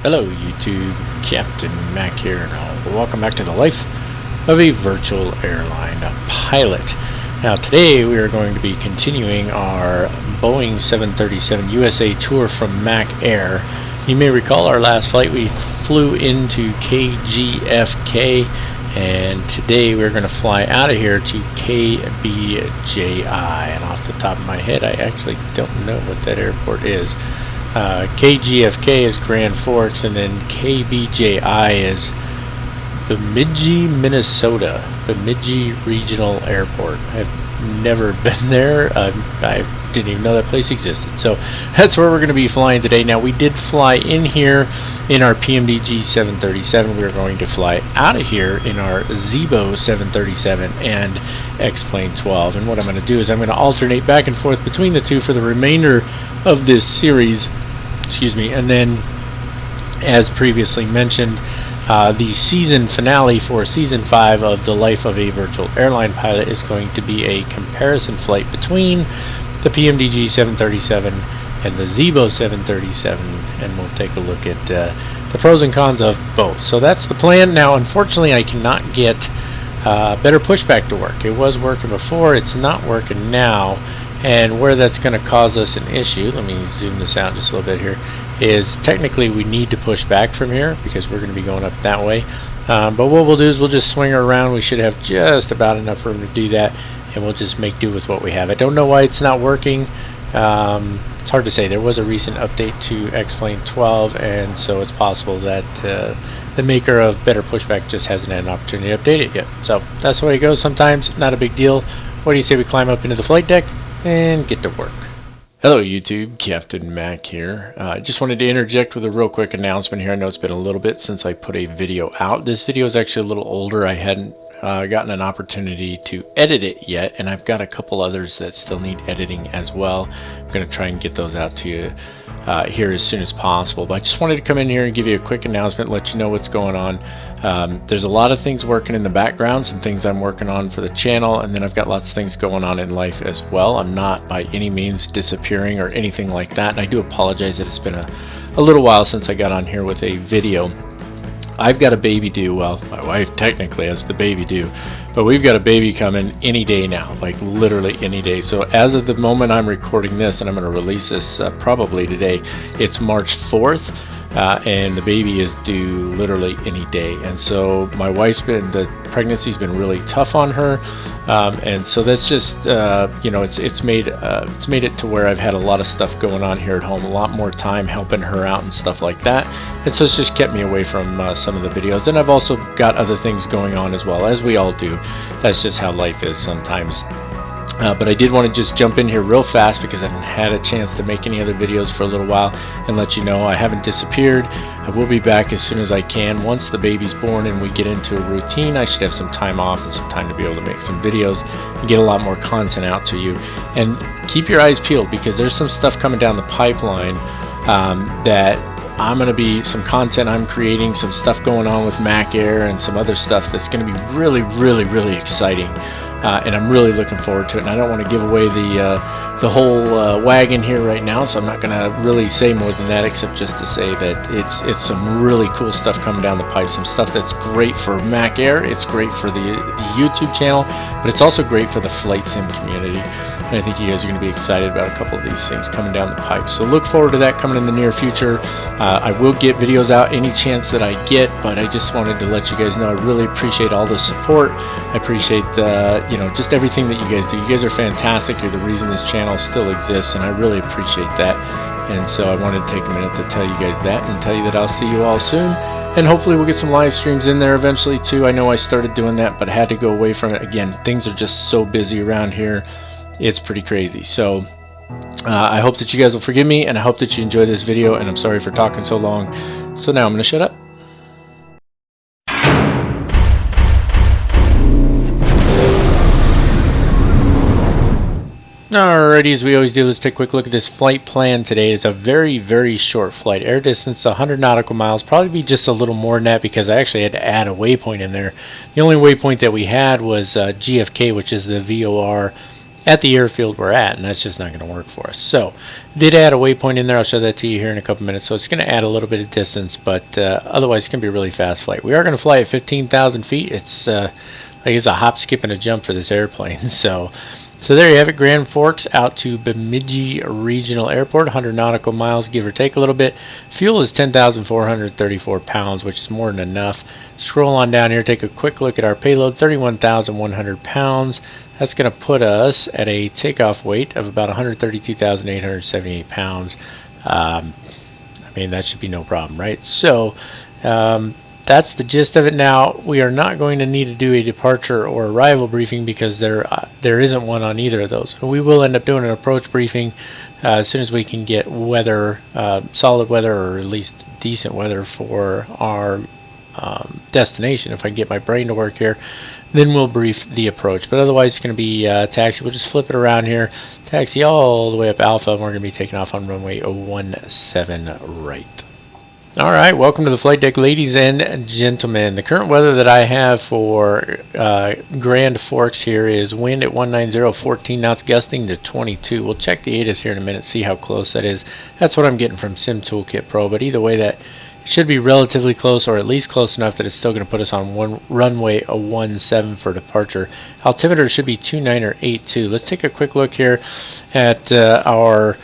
Hello YouTube, Captain Mac here, and welcome back to the life of a virtual airline pilot. Now today we are going to be continuing our Boeing 737 USA tour from Mac Air. You may recall our last flight we flew into KGFK, and today we're going to fly out of here to KBJI. And off the top of my head, I actually don't know what that airport is. KGFK is Grand Forks, and then KBJI is Bemidji, Minnesota. Bemidji Regional Airport. I've never been there. I didn't even know that place existed. So that's where we're going to be flying today. Now we did fly in here in our PMDG 737. We're going to fly out of here in our ZIBO 737 and XPLANE 12. And what I'm going to do is I'm going to alternate back and forth between the two for the remainder of this series. Excuse me. And then, as previously mentioned, the season finale for season 5 of The Life of a Virtual Airline Pilot is going to be a comparison flight between the PMDG 737 and the ZIBO 737, and we'll take a look at the pros and cons of both. So that's the plan. Now unfortunately I cannot get better pushback to work. It was working before, it's not working now. And where that's going to cause us an issue, let me zoom this out just a little bit here, is technically we need to push back from here because we're going to be going up that way. But what we'll do is we'll just swing her around. We should have just about enough room to do that, and we'll just make do with what we have. I don't know why it's not working. It's hard to say. There was a recent update to XPLANE 12, and so it's possible that the maker of Better Pushback just hasn't had an opportunity to update it yet. So that's the way it goes sometimes. Not a big deal. What do you say we climb up into the flight deck and get to work? Hello YouTube, Captain Mac here. I just wanted to interject with a real quick announcement here. I know it's been a little bit since I put a video out. This video is actually a little older. I hadn't gotten an opportunity to edit it yet, and I've got a couple others that still need editing as well. I'm going to try and get those out to you here as soon as possible. But I just wanted to come in here and give you a quick announcement, let you know what's going on. There's a lot of things working in the background, some things I'm working on for the channel, and then I've got lots of things going on in life as well. I'm not by any means disappearing or anything like that, and I do apologize that it's been a little while since I got on here with a video. I've got a baby due. Well, my wife technically has the baby due, but we've got a baby coming any day now, like literally any day. So as of the moment I'm recording this, and I'm going to release this probably today, it's March 4th, and the baby is due literally any day. And so my wife's the pregnancy's been really tough on her, and so that's just you know, it's made it to where I've had a lot of stuff going on here at home, a lot more time helping her out and stuff like that, and so it's just kept me away from some of the videos. And I've also got other things going on as well, as we all do. That's just how life is sometimes. But I did want to just jump in here real fast because I haven't had a chance to make any other videos for a little while, and let you know I haven't disappeared. I will be back as soon as I can. Once the baby's born and we get into a routine, I should have some time off and some time to be able to make some videos and get a lot more content out to you. And keep your eyes peeled because there's some stuff coming down the pipeline that I'm going to be some content I'm creating, some stuff going on with Mac Air and some other stuff that's going to be really, really, really exciting. And I'm really looking forward to it. And I don't want to give away the whole wagon here right now, so I'm not going to really say more than that, except just to say that it's some really cool stuff coming down the pipe. Some stuff that's great for Mac Air. It's great for the YouTube channel, but it's also great for the flight sim community. And I think you guys are going to be excited about a couple of these things coming down the pipe. So look forward to that coming in the near future. I will get videos out any chance that I get, but I just wanted to let you guys know I really appreciate all the support. I appreciate you know, just everything that you guys do. You guys are fantastic. You're the reason this channel still exists, and I really appreciate that. And so I wanted to take a minute to tell you guys that, and tell you that I'll see you all soon. And hopefully we'll get some live streams in there eventually too. I know I started doing that, but I had to go away from it. Again, things are just so busy around here. It's pretty crazy. So I hope that you guys will forgive me, and I hope that you enjoy this video, and I'm sorry for talking so long. So now I'm going to shut up. Alrighty, as we always do, let's take a quick look at this flight plan today. It's a very, very short flight. Air distance 100 nautical miles, probably be just a little more than that because I actually had to add a waypoint in there. The only waypoint that we had was GFK, which is the VOR at the airfield we're at, and that's just not going to work for us. So did add a waypoint in there. I'll show that to you here in a couple minutes. So it's going to add a little bit of distance, but otherwise it's going to be a really fast flight. We are going to fly at 15,000 feet. It's like it's a hop, skip, and a jump for this airplane. So there you have it, Grand Forks out to Bemidji Regional Airport, 100 nautical miles, give or take a little bit. Fuel is 10,434 pounds, which is more than enough. Scroll on down here, take a quick look at our payload, 31,100 pounds. That's going to put us at a takeoff weight of about 132,878 pounds. I mean, that should be no problem, right? So that's the gist of it. Now, we are not going to need to do a departure or arrival briefing because there isn't one on either of those. We will end up doing an approach briefing as soon as we can get weather, solid weather, or at least decent weather for our destination. If I can get my brain to work here, then we'll brief the approach. But otherwise, it's going to be taxi. We'll just flip it around here, taxi all the way up Alpha, and we're going to be taking off on runway 17 right. All right, welcome to the flight deck, ladies and gentlemen. The current weather that I have for Grand Forks here is wind at 190, 14 knots, gusting to 22. We'll check the ATIS here in a minute, see how close that is. That's what I'm getting from Sim Toolkit Pro, but either way, that should be relatively close, or at least close enough that it's still going to put us on runway 17 for departure. Altimeter should be 29 or 82. Let's take a quick look here at our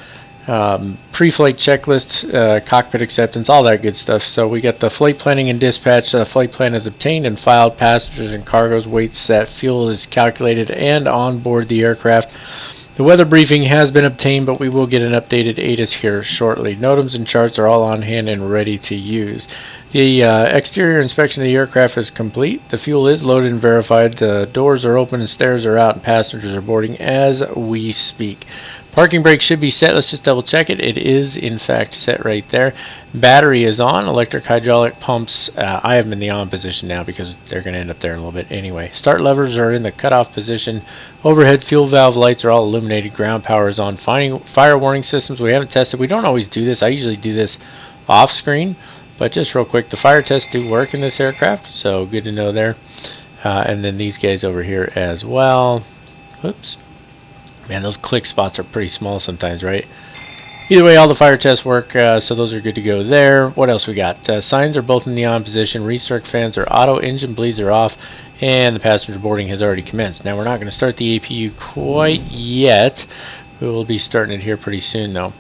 pre-flight checklist, cockpit acceptance, all that good stuff. So we got the flight planning and dispatch. Flight plan is obtained and filed. Passengers and cargoes weights set. Fuel is calculated and on board the aircraft. The weather briefing has been obtained, but we will get an updated ATIS here shortly. NOTAMs and charts are all on hand and ready to use. The exterior inspection of the aircraft is complete. The fuel is loaded and verified. The doors are open and stairs are out, and passengers are boarding as we speak. Parking brake should be set. Let's just double check it. It is in fact set right there. Battery is on. Electric hydraulic pumps, I have them in the on position now because they're going to end up there in a little bit anyway. Start levers are in the cutoff position. Overhead fuel valve lights are all illuminated. Ground power is on. Fire warning systems we haven't tested. We don't always do this. I usually do this off screen, but just real quick, the fire tests do work in this aircraft, so good to know there. And then these guys over here as well. Oops. Man, those click spots are pretty small sometimes, right? Either way, all the fire tests work, so those are good to go there. What else we got? Signs are both in the on position. Recirc fans are auto. Engine bleeds are off. And the passenger boarding has already commenced. Now, we're not going to start the APU quite yet. We will be starting it here pretty soon, though.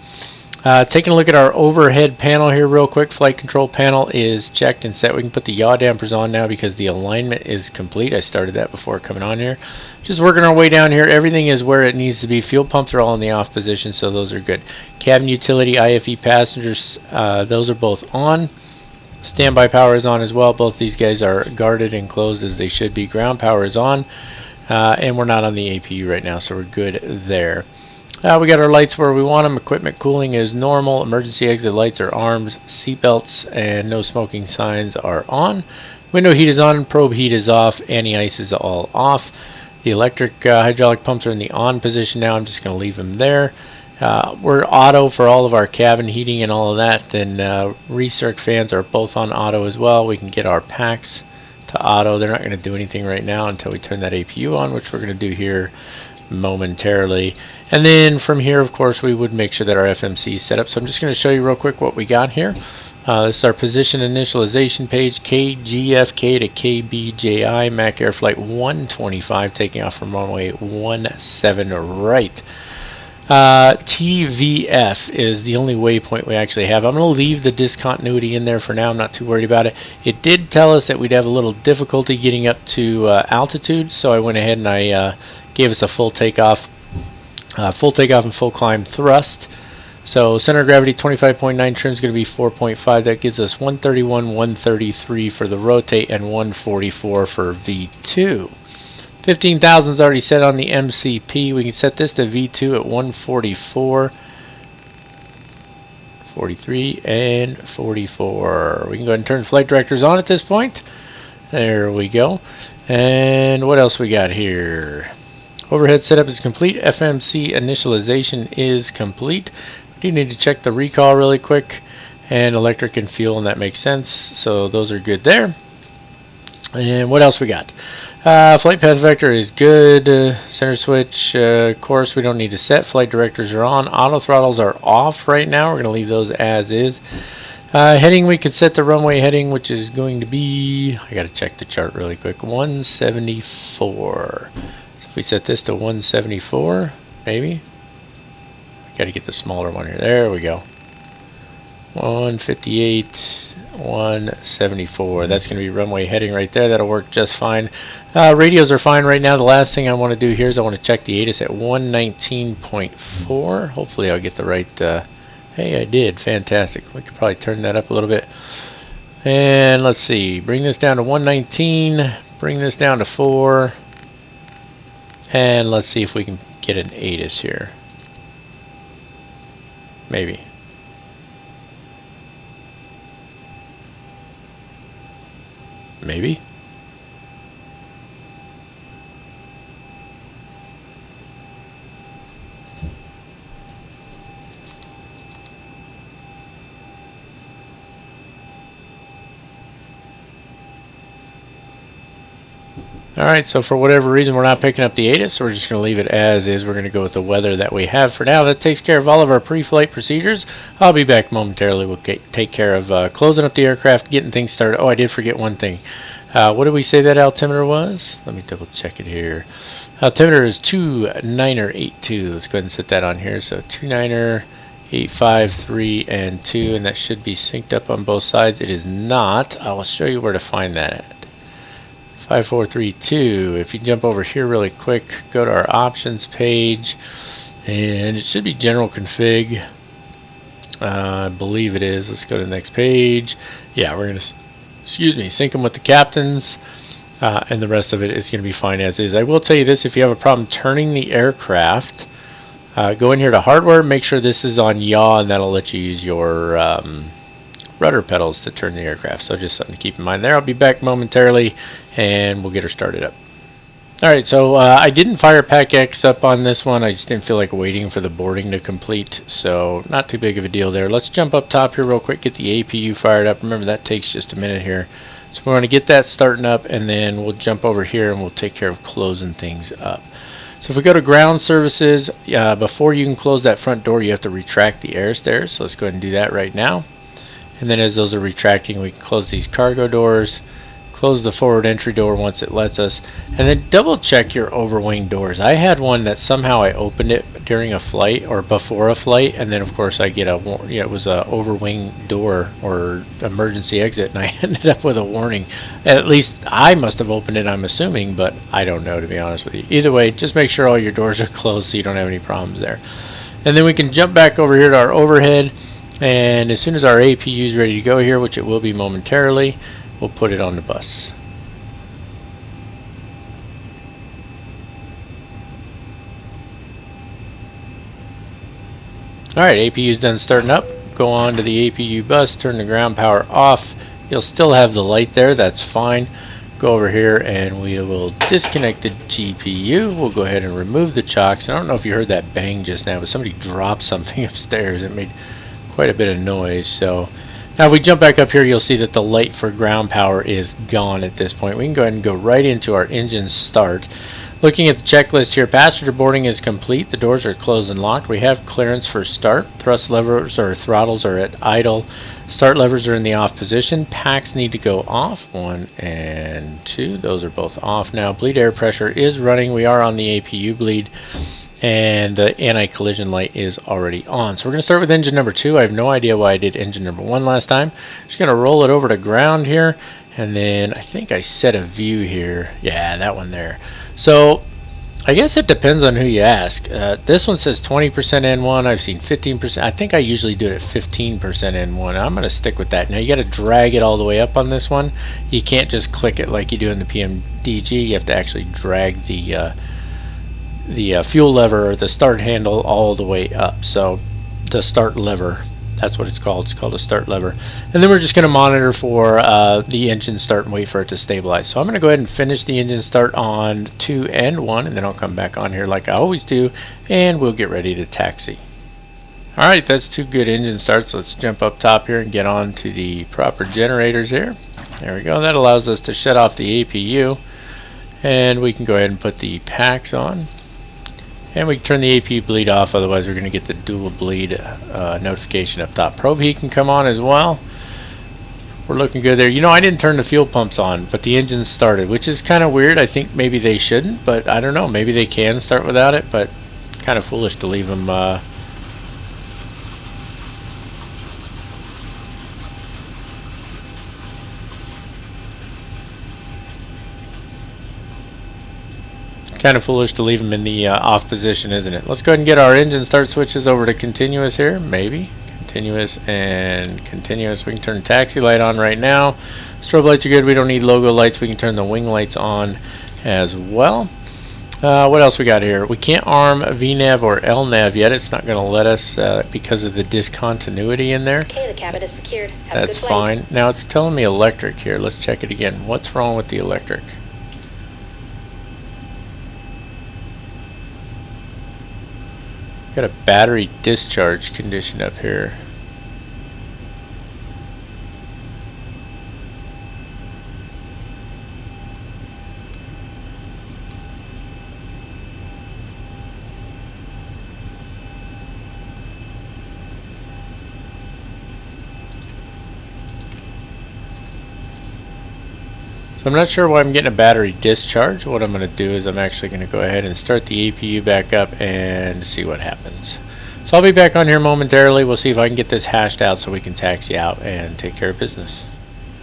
Taking a look at our overhead panel here real quick. Flight control panel is checked and set. We can put the yaw dampers on now because the alignment is complete. I started that before coming on here. Just working our way down here. Everything is where it needs to be. Fuel pumps are all in the off position, so those are good. Cabin utility, IFE passengers, those are both on. Standby power is on as well. Both these guys are guarded and closed as they should be. Ground power is on, and we're not on the APU right now, so we're good there. We got our lights where we want them. Equipment cooling is normal. Emergency exit lights are armed. Seatbelts and no smoking signs are on. Window heat is on. Probe heat is off. Anti-ice is all off. The electric hydraulic pumps are in the on position now. I'm just going to leave them there. We're auto for all of our cabin heating and all of that. And recirc fans are both on auto as well. We can get our packs to auto. They're not going to do anything right now until we turn that APU on, which we're going to do here momentarily. And then from here, of course, we would make sure that our FMC is set up. So I'm just going to show you real quick what we got here. This is our position initialization page, KGFK to KBJI, Mac Air Flight 125, taking off from runway 17 right. TVF is the only waypoint we actually have. I'm going to leave the discontinuity in there for now. I'm not too worried about it. It did tell us that we'd have a little difficulty getting up to altitude, so I went ahead and I gave us a full takeoff and full climb thrust. So center of gravity 25.9, trim is going to be 4.5. That gives us 131, 133 for the rotate, and 144 for V2. 15,000 is already set on the MCP. We can set this to V2 at 144, 43, and 44. We can go ahead and turn flight directors on at this point. There we go. And what else we got here? Overhead setup is complete. FMC initialization is complete. We do need to check the recall really quick, and electric and fuel, and that makes sense. So those are good there. And what else we got? Flight path vector is good. Center switch, course we don't need to set. Flight directors are on. Auto throttles are off right now. We're going to leave those as is. Heading, we could set the runway heading, which is going to be, I got to check the chart really quick, 174. So if we set this to 174, maybe. I got to get the smaller one here. There we go. 158, 174. That's going to be runway heading right there. That'll work just fine. Radios are fine right now. The last thing I want to do here is I want to check the ATIS at 119.4. Hopefully I'll get the right... hey, I did. Fantastic. We could probably turn that up a little bit. And let's see. Bring this down to 119. Bring this down to 4. And let's see if we can get an ATIS here. Maybe. Maybe. Alright, so for whatever reason we're not picking up the ATIS, so we're just going to leave it as is. We're going to go with the weather that we have for now. That takes care of all of our pre-flight procedures. I'll be back momentarily. We'll take care of closing up the aircraft, getting things started. Oh, I did forget one thing. What did we say that altimeter was? Let me double check it here. Altimeter is 29er82. Let's go ahead and set that on here. So 29er, 85, 3, and 2, and that should be synced up on both sides. It is not. I will show you where to find that at. 5432. If you jump over here really quick, go to our options page, and it should be general config. I believe it is. Let's go to the next page. Yeah, we're going to, sync them with the captains, and the rest of it is going to be fine as is. I will tell you this, if you have a problem turning the aircraft, go in here to hardware, make sure this is on yaw, and that'll let you use your rudder pedals to turn the aircraft. So just something to keep in mind there. I'll be back momentarily and we'll get her started up. Alright, so I didn't fire Pack X up on this one. I just didn't feel like waiting for the boarding to complete, so not too big of a deal there. Let's jump up top here real quick, get the APU fired up. Remember, that takes just a minute here. So we're going to get that starting up, and then we'll jump over here and we'll take care of closing things up. So if we go to ground services, before you can close that front door, you have to retract the air stairs. So let's go ahead and do that right now. And then as those are retracting, we can close these cargo doors, close the forward entry door once it lets us, and then double check your overwing doors. I had one that somehow I opened it during a flight or before a flight, and then of course I get a, it was a overwing door or emergency exit, and I ended up with a warning. At least I must have opened it, I'm assuming, but I don't know, to be honest with you. Either way, just make sure all your doors are closed so you don't have any problems there. And then we can jump back over here to our overhead. And as soon as our APU is ready to go here, which it will be momentarily, we'll put it on the bus. Alright, APU is done starting up. Go on to the APU bus, turn the ground power off. You'll still have the light there, that's fine. Go over here and we will disconnect the GPU. We'll go ahead and remove the chocks. I don't know if you heard that bang just now, but somebody dropped something upstairs. It made quite a bit of noise. So now if we jump back up here, you'll see that the light for ground power is gone at this point. We can go ahead and go right into our engine start. Looking at the checklist here, passenger boarding is complete. The doors are closed and locked. We have clearance for start. Thrust levers or throttles are at idle. Start levers are in the off position. Packs need to go off. 1 and 2. Those are both off now. Bleed air pressure is running. We are on the APU bleed. And the anti-collision light is already on. So we're going to start with engine number 2. I have no idea why I did engine number 1 last time. Just going to roll it over to ground here. And then I think I set a view here. Yeah, that one there. So I guess it depends on who you ask. This one says 20% N1. I've seen 15%. I think I usually do it at 15% N1. I'm going to stick with that. Now you got to drag it all the way up on this one. You can't just click it like you do in the PMDG. You have to actually drag the fuel lever or the start handle all the way up. So the start lever, that's what it's called. It's called a start lever. And then we're just going to monitor for the engine start and wait for it to stabilize. So I'm going to go ahead and finish the engine start on 2 and 1, and then I'll come back on here like I always do, and we'll get ready to taxi. Alright, that's 2 good engine starts. Let's jump up top here and get on to the proper generators here. There we go. That allows us to shut off the APU. And we can go ahead and put the packs on. And we can turn the APU bleed off, otherwise we're going to get the dual bleed notification up top. Probe heat can come on as well. We're looking good there. You know, I didn't turn the fuel pumps on, but the engine started, which is kind of weird. I think maybe they shouldn't, but I don't know. Maybe they can start without it, but kind of foolish to leave them in the off position, isn't it? Let's go ahead and get our engine start switches over to continuous here. Maybe continuous and continuous. We can turn taxi light on right now. Strobe lights are good. We don't need logo lights. We can turn the wing lights on as well. What else we got here? We can't arm VNAV or LNAV yet. It's not going to let us because of the discontinuity in there. Okay, the cabin is secured. Have That's fine. Now it's telling me electric here. Let's check it again. What's wrong with the electric? Got a battery discharge condition up here. So I'm not sure why I'm getting a battery discharge. What I'm going to do is I'm actually going to go ahead and start the APU back up and see what happens. So I'll be back on here momentarily. We'll see if I can get this hashed out so we can taxi out and take care of business.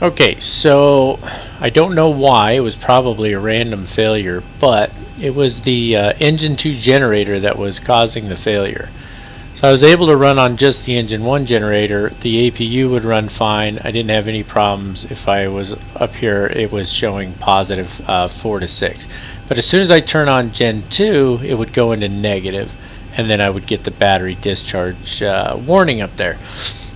Okay, so I don't know why. It was probably a random failure, but it was the engine 2 generator that was causing the failure. So I was able to run on just the engine 1 generator. The APU would run fine. I didn't have any problems. If I was up here, it was showing positive 4 to 6. But as soon as I turn on Gen 2, it would go into negative, and then I would get the battery discharge warning up there.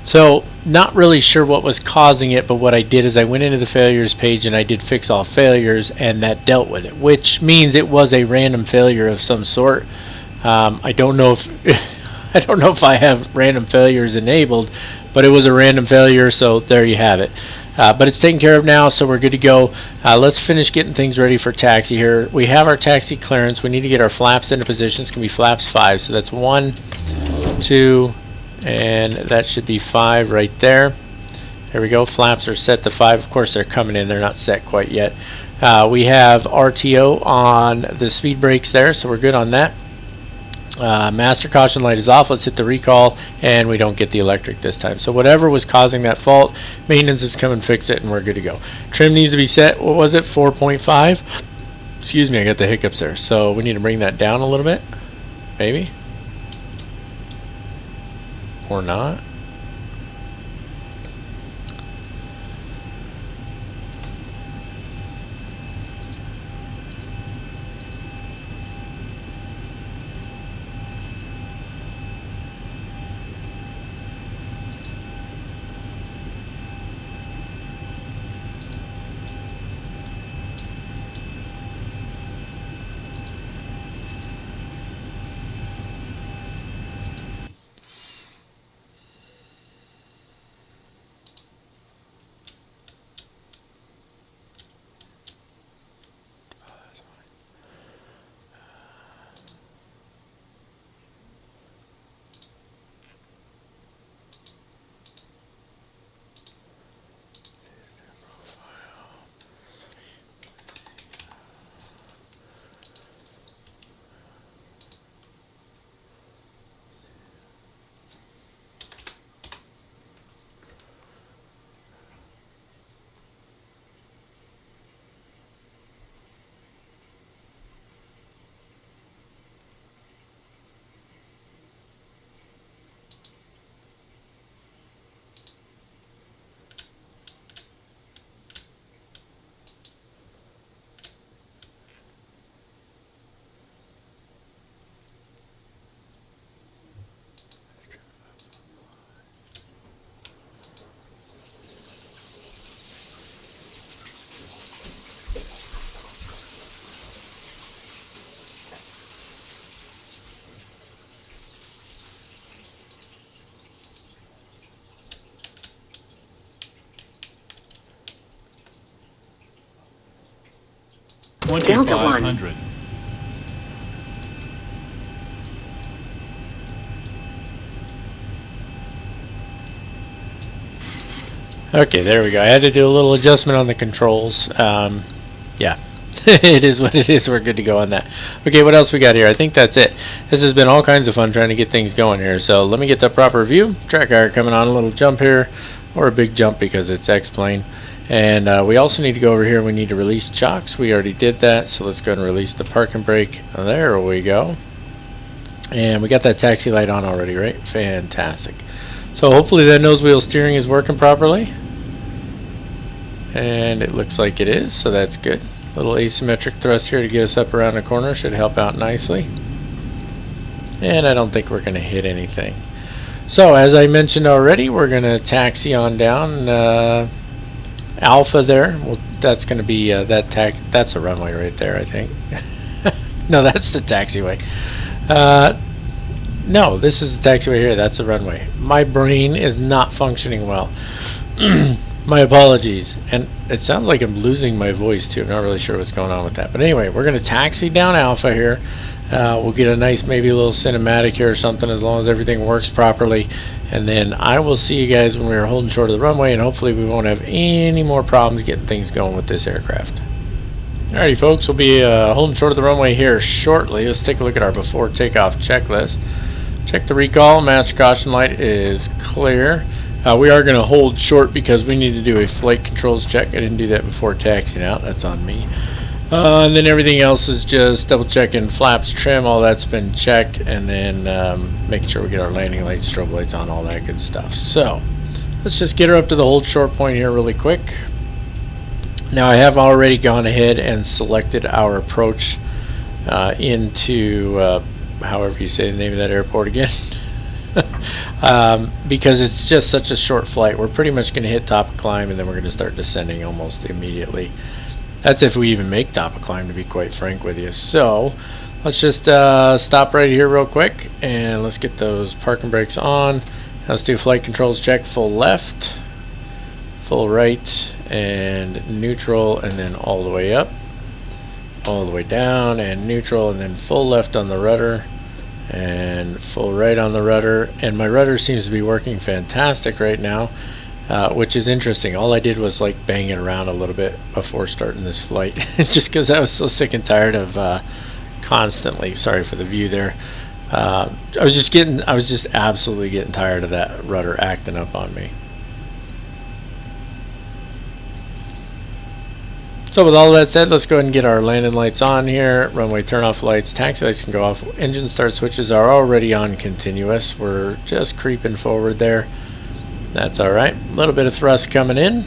So not really sure what was causing it, but what I did is I went into the failures page and I did fix all failures, and that dealt with it, which means it was a random failure of some sort. I don't know if I don't know if I have random failures enabled, but it was a random failure, so there you have it. But it's taken care of now, so we're good to go. Let's finish getting things ready for taxi here. We have our taxi clearance. We need to get our flaps into position. It's going to be flaps 5, so that's 1, 2, and that should be 5 right there. There we go. Flaps are set to 5. Of course, they're coming in. They're not set quite yet. We have RTO on the speed brakes there, so we're good on that. Master caution light is off. Let's hit the recall, and we don't get the electric this time. So whatever was causing that fault, maintenance has come and fixed it, and we're good to go. Trim needs to be set. What was it? 4.5. Excuse me, I got the hiccups there. So we need to bring that down a little bit, maybe, or not. 2500. Okay, there we go. I had to do a little adjustment on the controls. Yeah, it is what it is. We're good to go on that. Okay, what else we got here? I think that's it. This has been all kinds of fun trying to get things going here. So let me get the proper view. Track hour coming on, a little jump here, or a big jump because it's XPLANE. And we also need to go over here. We need to release chocks. We already did that, so let's go ahead and release the parking brake. There we go. And we got that taxi light on already, right? Fantastic. So hopefully that nose wheel steering is working properly. And it looks like it is, so that's good. Little asymmetric thrust here to get us up around the corner should help out nicely. And I don't think we're going to hit anything. So as I mentioned already, we're going to taxi on down Alpha there. Well, that's going to be that's a runway right there, I think. No, that's the taxiway. No, this is the taxiway here. That's the runway. My brain is not functioning well. My apologies. And it sounds like I'm losing my voice too. I'm not really sure what's going on with that. But anyway, we're going to taxi down Alpha here. We'll get a nice, maybe a little cinematic here or something, as long as everything works properly. And then I will see you guys when we're holding short of the runway, and hopefully we won't have any more problems getting things going with this aircraft. Alrighty folks, we'll be holding short of the runway here shortly. Let's take a look at our before takeoff checklist. Check the recall. Master caution light is clear. We are going to hold short because we need to do a flight controls check. I didn't do that before taxiing out. That's on me. And then everything else is just double checking flaps, trim, all that's been checked, and then making sure we get our landing lights, strobe lights on, all that good stuff. So let's just get her up to the hold short point here really quick. Now I have already gone ahead and selected our approach into however you say the name of that airport again. Because it's just such a short flight. We're pretty much going to hit top of climb, and then we're going to start descending almost immediately. That's if we even make top of climb, to be quite frank with you. So let's just stop right here real quick, and let's get those parking brakes on. Let's do flight controls check. Full left, full right, and neutral, and then all the way up, all the way down, and neutral, and then full left on the rudder, and full right on the rudder. And my rudder seems to be working fantastic right now, which is interesting. All I did was like bang it around a little bit before starting this flight, just because I was so sick and tired of constantly, sorry for the view there, I was just absolutely getting tired of that rudder acting up on me. So with all that said, let's go ahead and get our landing lights on here. Runway turn off lights, taxi lights can go off. Engine start switches are already on continuous. We're just creeping forward there. That's alright. A little bit of thrust coming in.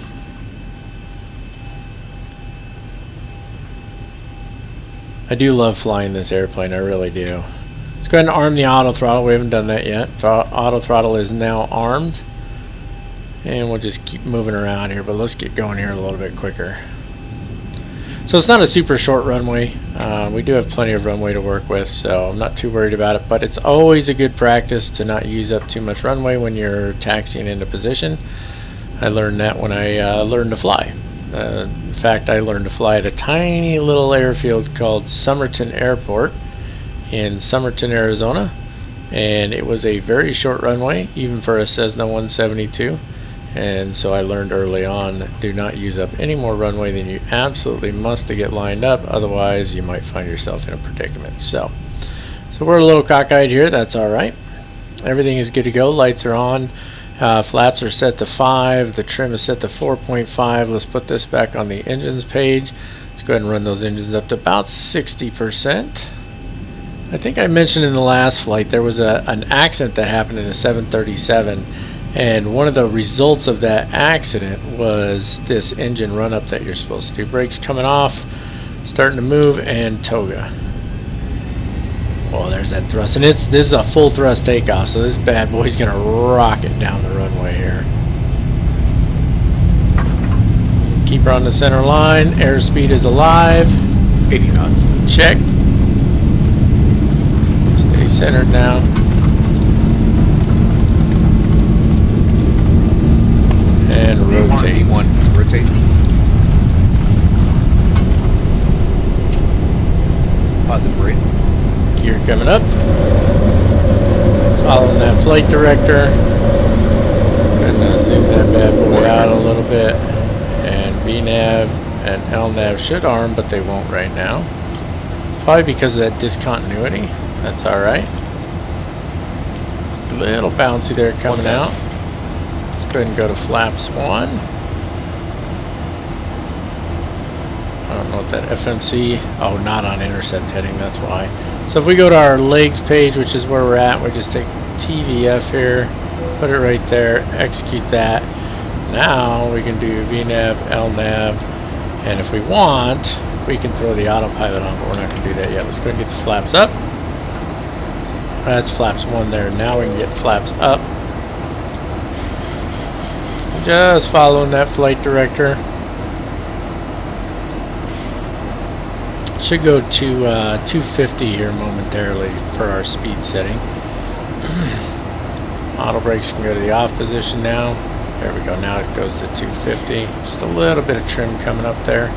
I do love flying this airplane, I really do. Let's go ahead and arm the auto throttle. We haven't done that yet. Auto throttle is now armed. And we'll just keep moving around here, but let's get going here a little bit quicker. So it's not a super short runway. We do have plenty of runway to work with, so I'm not too worried about it. But it's always a good practice to not use up too much runway when you're taxiing into position. I learned that when I learned to fly. In fact, I learned to fly at a tiny little airfield called Somerton Airport in Somerton, Arizona. And it was a very short runway, even for a Cessna 172. And so I learned early on, do not use up any more runway than you absolutely must to get lined up, otherwise you might find yourself in a predicament. So we're a little cockeyed here, that's alright. Everything is good to go, lights are on, flaps are set to 5, the trim is set to 4.5. Let's put this back on the engines page. Let's go ahead and run those engines up to about 60%. I think I mentioned in the last flight there was an accident that happened in a 737. And one of the results of that accident was this engine run up that you're supposed to do. Brakes coming off, starting to move, and toga. Oh, there's that thrust. And this is a full thrust takeoff, so this bad boy's going to rocket down the runway here. Keep her on the center line. Airspeed is alive. 80 knots. Check. Stay centered now. And rotate. E1, rotate. coming up. Following that flight director. Gonna zoom that bad boy out a little bit. And VNav and LNav should arm, but they won't right now. Probably because of that discontinuity. That's alright. A little bouncy there coming out. Let's go ahead and go to flaps 1. I don't know what that FMC. Oh, not on intercept heading, that's why. So if we go to our legs page, which is where we're at, we just take TVF here, put it right there, execute that. Now we can do VNav, LNav, and if we want, we can throw the autopilot on, but we're not going to do that yet. Let's go and get the flaps up. That's flaps 1 there. Now we can get flaps up. Just following that flight director. Should go to 250 here momentarily for our speed setting. Auto brakes can go to the off position now. There we go. Now it goes to 250. Just a little bit of trim coming up there.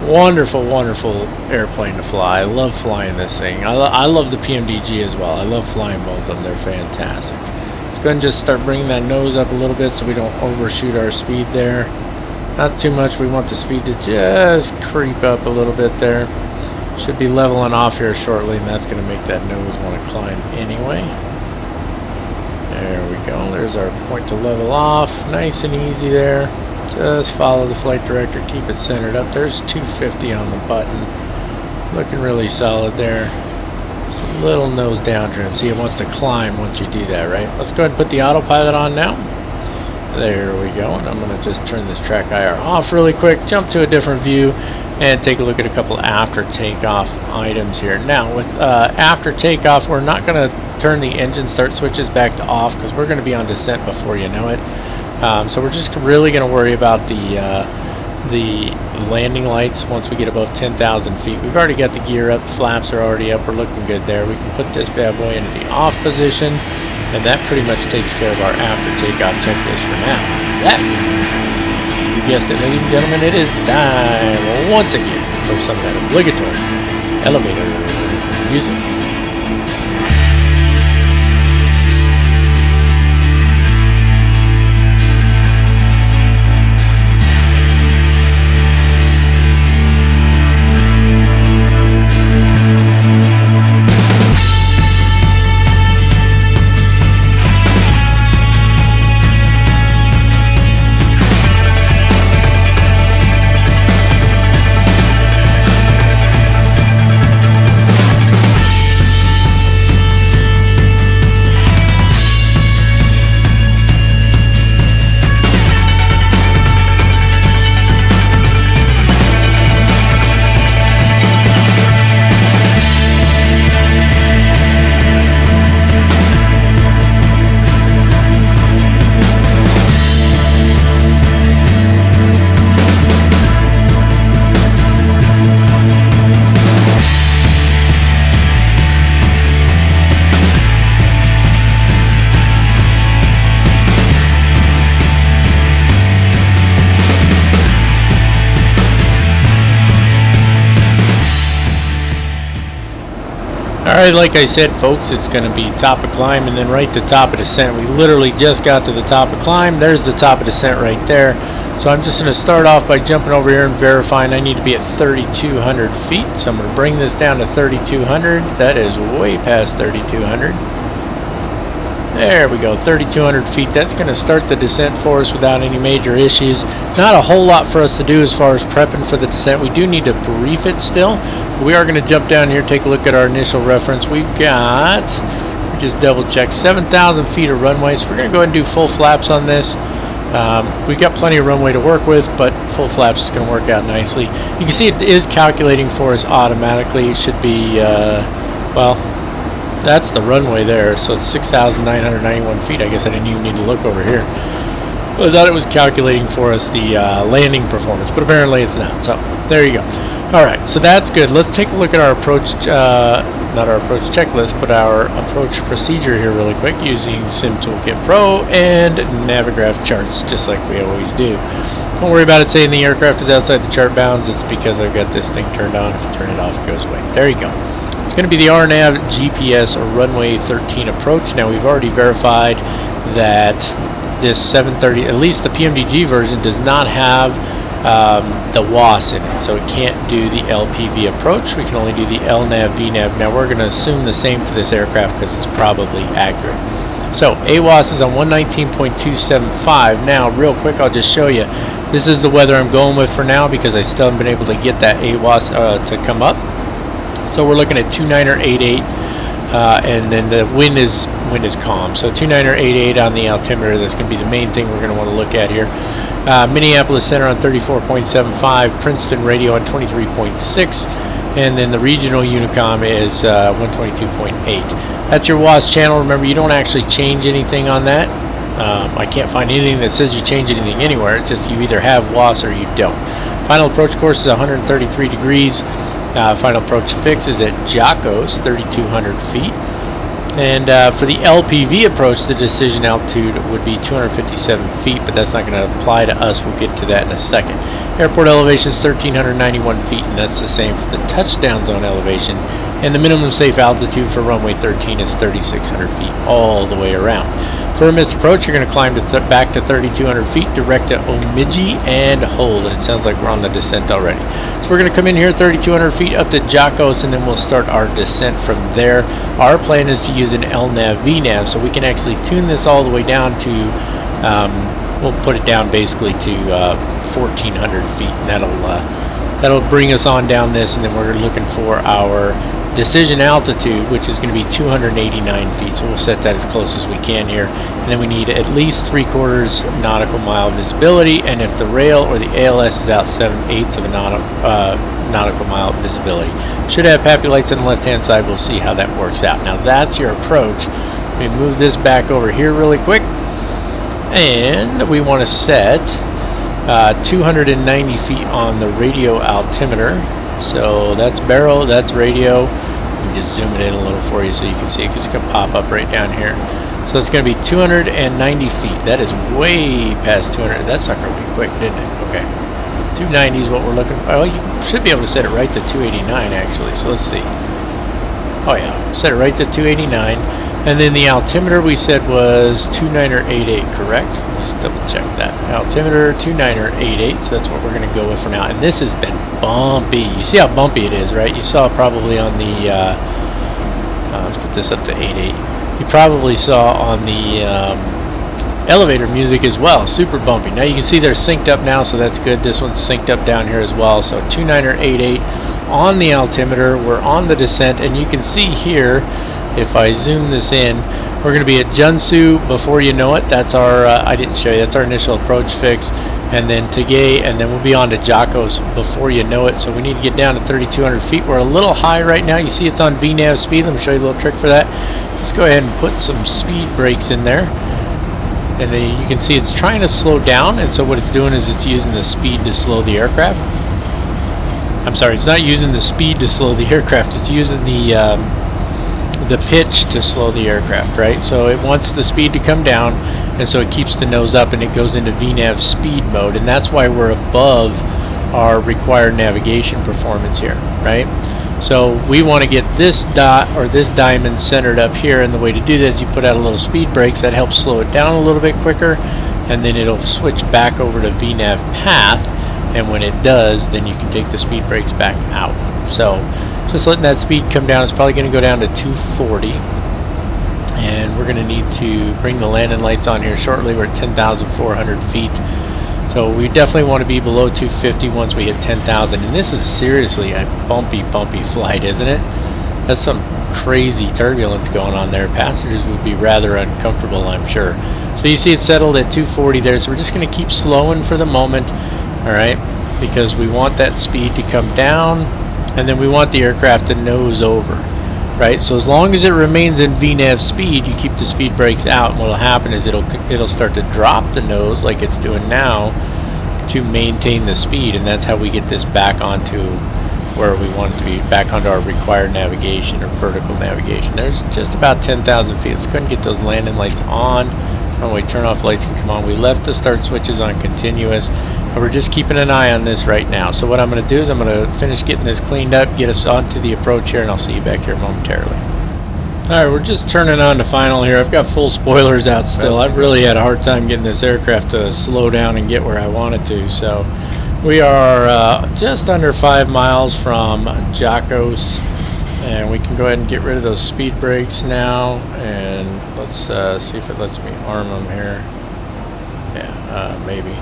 Wonderful, wonderful airplane to fly. I love flying this thing. I love the PMDG as well. I love flying both of them. They're fantastic. Let's go ahead and just start bringing that nose up a little bit so we don't overshoot our speed there. Not too much. We want the speed to just creep up a little bit there. Should be leveling off here shortly, and that's going to make that nose want to climb anyway. There we go. There's our point to level off. Nice and easy there. Just follow the flight director. Keep it centered up. There's 250 on the button. Looking really solid there. Just a little nose down trim. See, it wants to climb once you do that, right? Let's go ahead and put the autopilot on now. There we go, and I'm going to just turn this track IR off really quick, jump to a different view, and take a look at a couple after takeoff items here. Now, with after takeoff, we're not going to turn the engine start switches back to off because we're going to be on descent before you know it. So we're just really going to worry about the landing lights once we get above 10,000 feet. We've already got the gear up, the flaps are already up, we're looking good there. We can put this bad boy into the off position. And that pretty much takes care of our after takeoff checklist for now. That means, you guessed it, ladies and gentlemen, it is time once again for some of that obligatory elevator music. Alright, like I said, folks, it's going to be top of climb and then right to top of descent. We literally just got to the top of climb. There's the top of descent right there. So I'm just going to start off by jumping over here and verifying I need to be at 3,200 feet. So I'm going to bring this down to 3,200. That is way past 3,200. There we go, 3,200 feet. That's going to start the descent for us without any major issues. Not a whole lot for us to do as far as prepping for the descent. We do need to brief it still. We are going to jump down here, take a look at our initial reference. We've got, just double check, 7,000 feet of runway. So we're going to go ahead and do full flaps on this. We've got plenty of runway to work with, but full flaps is going to work out nicely. You can see it is calculating for us automatically. It should be, well, that's the runway there, so it's 6,991 feet. I guess I didn't even need to look over here. I thought it was calculating for us the landing performance, but apparently it's not. So there you go. Alright, so that's good. Let's take a look at our approach, not our approach checklist, but our approach procedure here really quick using Sim Toolkit Pro and Navigraph charts, just like we always do. Don't worry about it saying the aircraft is outside the chart bounds. It's because I've got this thing turned on. If you turn it off, it goes away. There you go. It's going to be the RNAV GPS or runway 13 approach. Now we've already verified that this 730, at least the PMDG version, does not have the WAS in it, so it can't do the LPV approach. We can only do the LNAV, VNAV. Now we're going to assume the same for this aircraft because it's probably accurate. So AWAS is on 119.275. Now real quick, I'll just show you. This is the weather I'm going with for now because I still haven't been able to get that AWAS to come up. So we're looking at 2988, and then the wind is calm. So 2988 on the altimeter. That's going to be the main thing we're going to want to look at here. Minneapolis Center on 34.75, Princeton Radio on 23.6, and then the regional Unicom is 122.8. That's your WAS channel. Remember, you don't actually change anything on that. I can't find anything that says you change anything anywhere. It's just you either have WAS or you don't. Final approach course is 133 degrees. Final approach fix is at Jacos, 3,200 feet. And for the LPV approach, the decision altitude would be 257 feet, but that's not going to apply to us. We'll get to that in a second. Airport elevation is 1,391 feet, and that's the same for the touchdown zone elevation. And the minimum safe altitude for runway 13 is 3,600 feet all the way around. For a missed approach, you're going to climb back to 3,200 feet, direct to Omidji, and hold. And it sounds like we're on the descent already. So we're going to come in here 3,200 feet up to Jacos, and then we'll start our descent from there. Our plan is to use an LNAV VNAV, so we can actually tune this all the way down to, we'll put it down basically to 1,400 feet. And that'll bring us on down this, and then we're looking for our decision altitude, which is going to be 289 feet. So we'll set that as close as we can here. And then we need at least 3/4 nautical mile visibility, and if the rail or the ALS is out, 7/8 of a nautical mile visibility. Should have PAPI lights on the left hand side. We'll see how that works out. Now that's your approach. Let me move this back over here really quick, and we want to set 290 feet on the radio altimeter. So that's barrel, that's radio. Let me just zoom it in a little for you so you can see it. It's going to pop up right down here. So it's going to be 290 feet. That is way past 200. That sucker went quick, didn't it? Okay. 290 is what we're looking for. Oh, you should be able to set it right to 289 actually. So let's see. Oh yeah, set it right to 289. And then the altimeter we said was 2988, correct? Just double check that. Altimeter 2988, so that's what we're going to go with for now. And this has been bumpy. You see how bumpy it is, right? You saw probably on the, let's put this up to 88. You probably saw on the elevator music as well, super bumpy. Now you can see they're synced up now, so that's good. This one's synced up down here as well. So 2988 on the altimeter. We're on the descent, and you can see here, if I zoom this in, we're going to be at Junsu before you know it. That's our, I didn't show you, that's our initial approach fix. And then Tagay, and then we'll be on to Jacos before you know it. So we need to get down to 3,200 feet. We're a little high right now. You see it's on VNAV speed. Let me show you a little trick for that. Let's go ahead and put some speed brakes in there. And then you can see it's trying to slow down. And so what it's doing is it's using the speed to slow the aircraft. I'm sorry, it's not using the speed to slow the aircraft. It's using the pitch to slow the aircraft, right? So it wants the speed to come down, and so it keeps the nose up and it goes into VNAV speed mode, and that's why we're above our required navigation performance here, right? So we want to get this dot or this diamond centered up here, and the way to do that is you put out a little speed brakes that helps slow it down a little bit quicker, and then it'll switch back over to VNAV path, and when it does, then you can take the speed brakes back out. So just letting that speed come down. It's probably going to go down to 240, and we're going to need to bring the landing lights on here shortly. We're at 10,400 feet, so we definitely want to be below 250 once we hit 10,000. And this is seriously a bumpy flight, isn't it? That's some crazy turbulence going on there. Passengers would be rather uncomfortable, I'm sure. So you see it settled at 240 there, so we're just going to keep slowing for the moment, all right, because we want that speed to come down, and then we want the aircraft to nose over, right? So as long as it remains in VNAV speed, you keep the speed brakes out, and what will happen is it'll start to drop the nose like it's doing now to maintain the speed, and that's how we get this back onto where we want it to be, back onto our required navigation or vertical navigation. There's just about 10,000 feet. Let's go ahead and get those landing lights on. When we turn off, lights can come on. We left the start switches on continuous, and we're just keeping an eye on this right now. So what I'm going to do is I'm going to finish getting this cleaned up, get us onto the approach here, and I'll see you back here momentarily. Alright, we're just turning on to final here. I've got full spoilers out still. I've really had a hard time getting this aircraft to slow down and get where I wanted to. So we are just under 5 miles from Jacos, and we can go ahead and get rid of those speed brakes now. And let's see if it lets me arm them here. Yeah, maybe.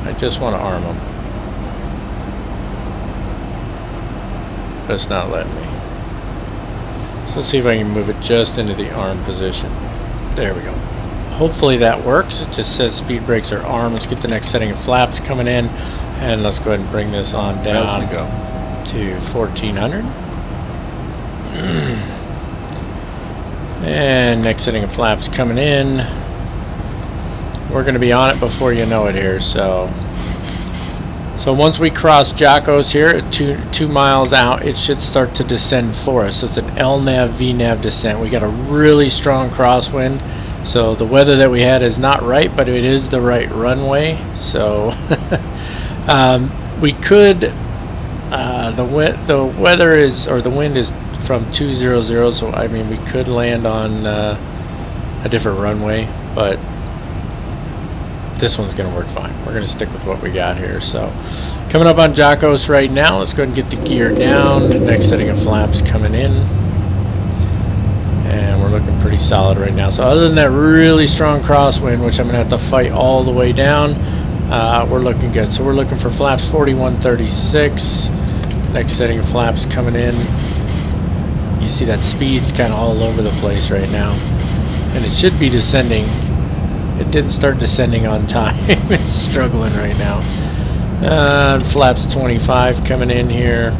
I just want to arm them. But it's not letting me. So let's see if I can move it just into the arm position. There we go. Hopefully that works. It just says speed brakes are armed. Let's get the next setting of flaps coming in, and let's go ahead and bring this on down to 1400. And next setting of flaps coming in. We're going to be on it before you know it here. So once we cross Jacos here at 2 miles out, it should start to descend for us. So it's an LNAV, VNAV descent. We got a really strong crosswind. So the weather that we had is not right, but it is the right runway. So we could, the weather is, or the wind is from 200, so I mean we could land on a different runway, but this one's going to work fine. We're going to stick with what we got here. So coming up on Jacos right now, let's go ahead and get the gear down. The next setting of flaps coming in. And we're looking pretty solid right now. So other than that really strong crosswind, which I'm going to have to fight all the way down, we're looking good. So we're looking for flaps 4136. Next setting of flaps coming in. You see that speed's kind of all over the place right now. And it should be descending. It didn't start descending on time. It's struggling right now. Flaps 25 coming in here.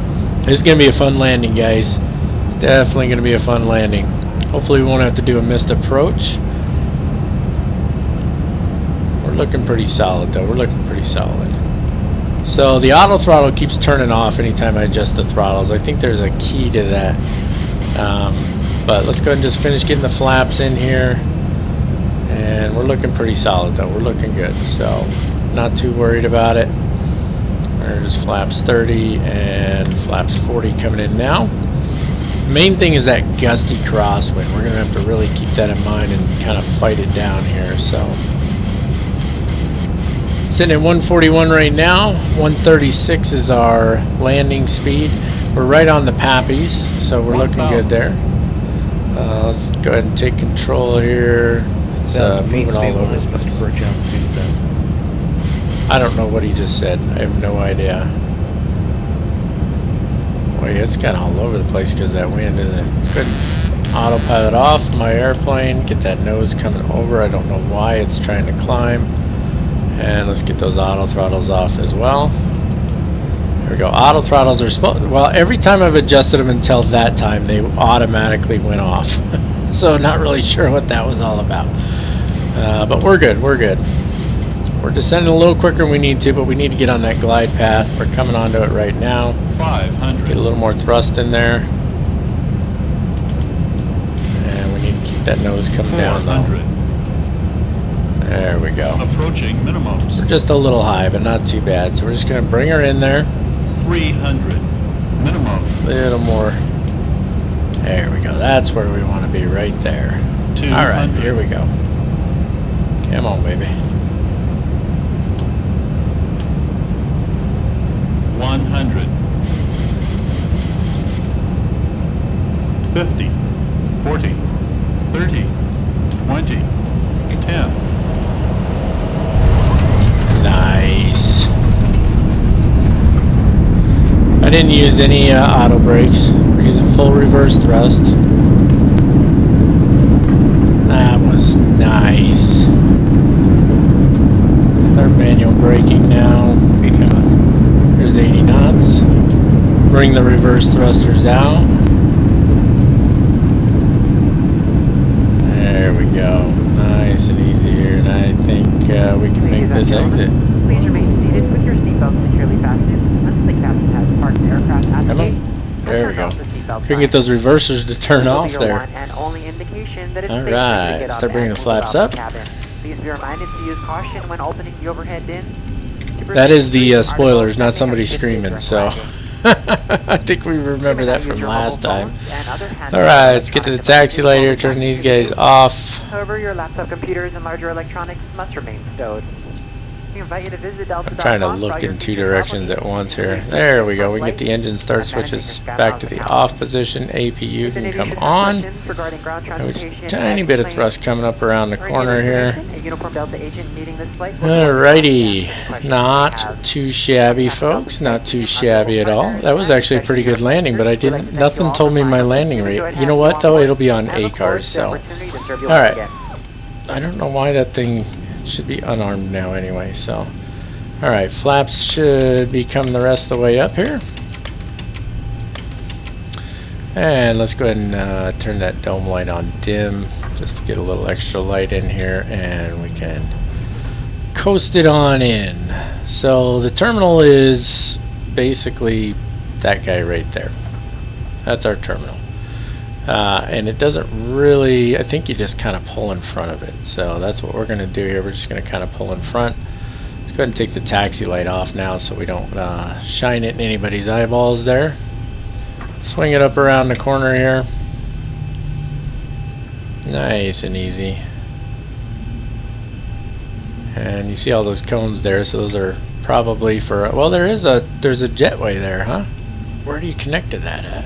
It's going to be a fun landing, guys. It's definitely going to be a fun landing. Hopefully we won't have to do a missed approach. We're looking pretty solid, though. We're looking pretty solid. So the auto throttle keeps turning off anytime I adjust the throttles. I think there's a key to that. But let's go ahead and just finish getting the flaps in here. And we're looking pretty solid, though. We're looking good, so not too worried about it. There's flaps 30 and flaps 40 coming in now. Main thing is that gusty crosswind. We're going to have to really keep that in mind and kind of fight it down here. So sitting at 141 right now. 136 is our landing speed. We're right on the Pappies, so we're looking good there. Let's go ahead and take control here. Moving all over the place. I don't know what he just said. I have no idea. Wait, it's kind of all over the place because of that wind, isn't it? Let's go ahead and autopilot off my airplane. Get that nose coming over. I don't know why it's trying to climb. And let's get those auto throttles off as well. There we go. Auto throttles are supposed... Well, every time I've adjusted them until that time, they automatically went off. So not really sure what that was all about. But we're good. We're good. We're descending a little quicker than we need to, but we need to get on that glide path. We're coming onto it right now. 500. Get a little more thrust in there. And we need to keep that nose coming down, though. There we go. Approaching minimums. We're just a little high, but not too bad. So we're just going to bring her in there. 300. Minimum. A little more. There we go. That's where we want to be, right there. 200. All right, here we go. Come on, baby. 100. 50. 40. 30. 20. 10. Nice. I didn't use any auto brakes. We're using full reverse thrust. That was nice. Start manual braking now. 80 knots. There's 80 knots. Bring the reverse thrusters out. There we go. Nice and easy here, and I think we can make this exit. Please remain seated with your seatbelt securely fastened until the captain has parked the aircraft at the gate. There we go. Couldn't get those reversers to turn off there. Alright, start bringing the flaps up. Please be reminded to use caution when opening the overhead bin. That is the spoilers, not somebody screaming, so I think we remember that from last time. Alright, let's get to the taxi light here, turn these guys off. However, your laptop computers and larger electronics must remain stowed. We invite you to visit I'm trying to look in two directions at once here. There we go. We can get the engine start switches back to the off position. APU can come on. There's a tiny bit of thrust coming up around the corner here. Alrighty. Not too shabby, folks. Not too shabby at all. That was actually a pretty good landing, but nothing told me my landing rate. You know what, though? It'll be on ACARS, so. Alright. I don't know why that thing should be unarmed now anyway, so. Alright, flaps should be coming the rest of the way up here. And let's go ahead and turn that dome light on dim, just to get a little extra light in here, and we can coast it on in. So the terminal is basically that guy right there. That's our terminal. And it doesn't really, I think you just kind of pull in front of it. So that's what we're going to do here. We're just going to kind of pull in front. Let's go ahead and take the taxi light off now so we don't shine it in anybody's eyeballs there. Swing it up around the corner here. Nice and easy. And you see all those cones there, so those are probably for, well, there's a jetway there, huh? Where do you connect to that at?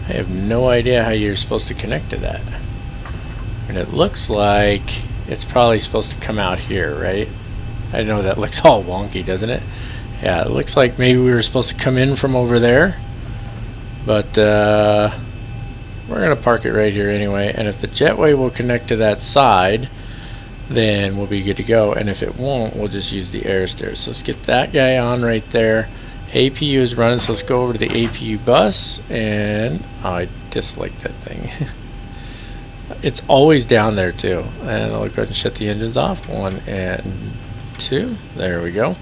I have no idea how you're supposed to connect to that. And it looks like it's probably supposed to come out here, right? I know that looks all wonky, doesn't it? Yeah, it looks like maybe we were supposed to come in from over there. But we're going to park it right here anyway. And if the jetway will connect to that side, then we'll be good to go. And if it won't, we'll just use the air stairs. So let's get that guy on right there. APU is running, so let's go over to the APU bus, and oh, I dislike that thing. It's always down there too. And I'll go ahead and shut the engines off. 1 and 2. There we go.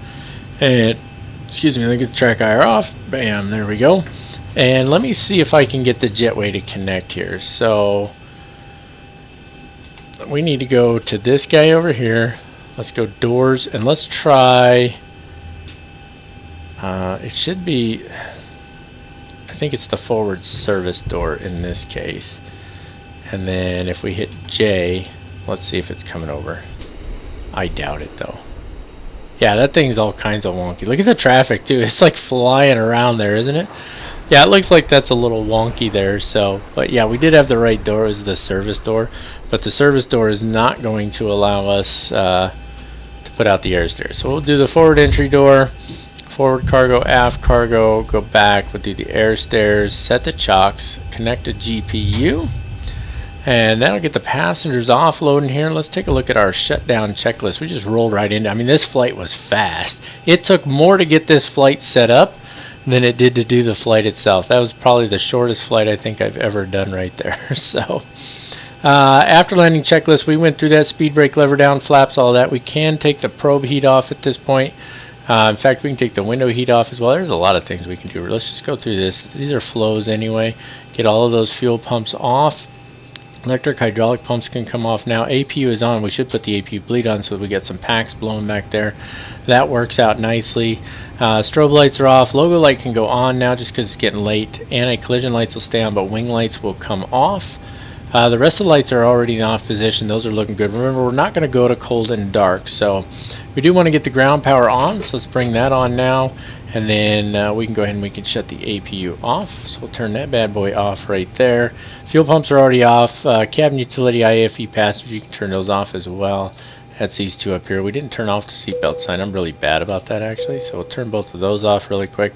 And excuse me, let me get the track IR off. Bam, there we go. And let me see if I can get the jetway to connect here. So we need to go to this guy over here. Let's go doors, and let's try. It should be, I think it's the forward service door in this case. And then if we hit J, let's see if it's coming over. I doubt it though. Yeah, that thing's all kinds of wonky. Look at the traffic too. It's like flying around there, isn't it? Yeah, it looks like that's a little wonky there. So, but yeah, we did have the right door. It was the service door. But the service door is not going to allow us to put out the air stairs. So we'll do the forward entry door. Forward cargo, aft cargo, go back, we'll do the air stairs, set the chocks, connect to GPU, and that'll get the passengers offloading here. Let's take a look at our shutdown checklist. We just rolled right into, I mean, this flight was fast. It took more to get this flight set up than it did to do the flight itself. That was probably the shortest flight I think I've ever done right there. So after landing checklist, we went through that, speed brake lever down, flaps, all that. We can take the probe heat off at this point. In fact, we can take the window heat off as well. There's a lot of things we can do. Let's just go through this. These are flows anyway. Get all of those fuel pumps off. Electric hydraulic pumps can come off now. APU is on. We should put the APU bleed on so we get some packs blowing back there. That works out nicely. Strobe lights are off. Logo light can go on now just because it's getting late. Anti-collision lights will stay on, but wing lights will come off. The rest of the lights are already in off position. Those are looking good. Remember, we're not going to go to cold and dark, so we do want to get the ground power on, so let's bring that on now, and then we can go ahead and we can shut the APU off. So we'll turn that bad boy off right there. Fuel pumps are already off. Cabin utility, IFE passenger, you can turn those off as well. That's these two up here. We didn't turn off the seatbelt sign. I'm really bad about that actually, so we'll turn both of those off really quick.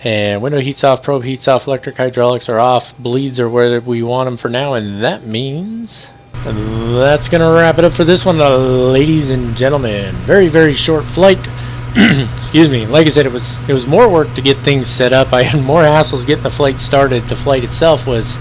And window heats off, probe heats off, electric hydraulics are off, bleeds are where we want them for now, and that means that's going to wrap it up for this one, ladies and gentlemen. Very, very short flight. Excuse me. Like I said, it was more work to get things set up. I had more hassles getting the flight started. The flight itself was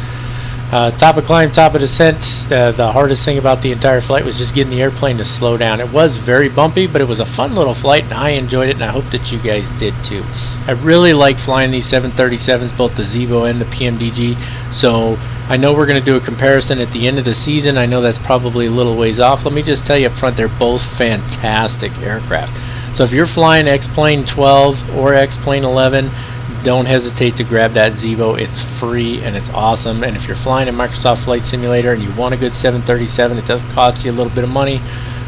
Top of climb, top of descent. The hardest thing about the entire flight was just getting the airplane to slow down. It was very bumpy, but it was a fun little flight, and I enjoyed it, and I hope that you guys did too. I really like flying these 737s, both the ZIBO and the PMDG, so I know we're going to do a comparison at the end of the season. I know that's probably a little ways off. Let me just tell you up front, they're both fantastic aircraft. So if you're flying XPLANE 12 or XPLANE 11, don't hesitate to grab that ZIBO. It's free and it's awesome. And if you're flying a Microsoft Flight Simulator and you want a good 737, it does cost you a little bit of money.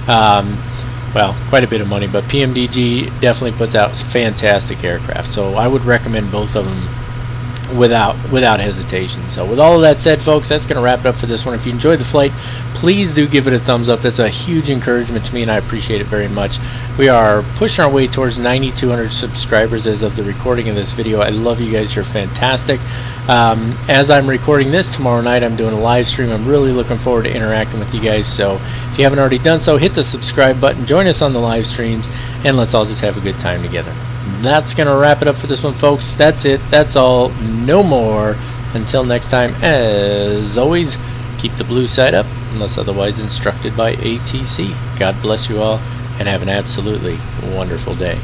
Well, quite a bit of money, but PMDG definitely puts out fantastic aircraft. So I would recommend both of them without hesitation. So with all of that said, folks, that's going to wrap it up for this one. If you enjoyed the flight, please do give it a thumbs up. That's a huge encouragement to me, and I appreciate it very much. We are pushing our way towards 9,200 subscribers as of the recording of this video. I love you guys. You're fantastic. As I'm recording this tomorrow night, I'm doing a live stream. I'm really looking forward to interacting with you guys. So if you haven't already done so, hit the subscribe button, join us on the live streams, and let's all just have a good time together. That's going to wrap it up for this one, folks. That's it. That's all. No more. Until next time, as always, keep the blue side up unless otherwise instructed by ATC. God bless you all, and have an absolutely wonderful day.